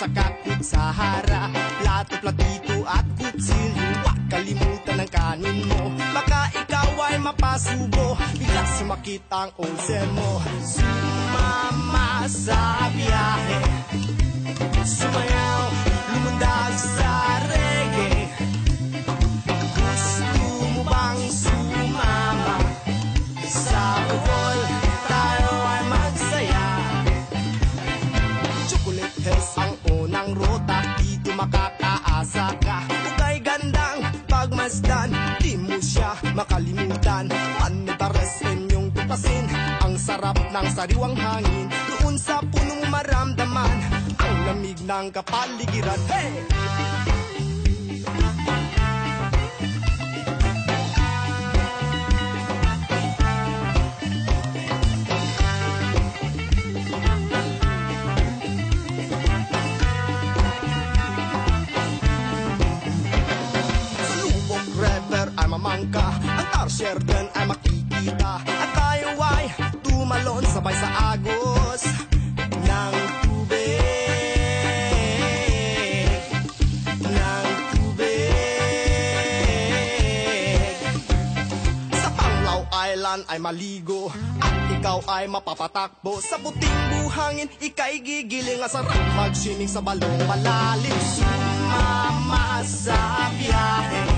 sa kakut Sahara. Plato-platito at kutsilyo, wag kalimutan ang kanin mo. Baka ikaw ay mapasubo, bigla sumakit ang ulcer mo. Sumama sa biyahe, sumayaw, lumundag sa reggae. Gusto mo bang sumama sa bukol? Tayo ay magsaya. Chocolate Hills ang unang ruta, dito makakaasa ka. Ukay gandang pagmasdan, di mo siya makalimutan. Pandares inyong tupasin, ang sarap ng sariwang hangin. Doon sa punong maramdaman, ang lamig ng kapaligiran. Hey! Mamangka, ang tarsier din ay makikita. At tayo ay tumalon sabay sa agos ng tubig, ng tubig. Sa Panglao Island ay maligo, at ikaw ay mapapatakbo. Sa puting buhangin, ika'y gigiling. Ang sarap magsining sa balong malalim. Sumama sa biyahe,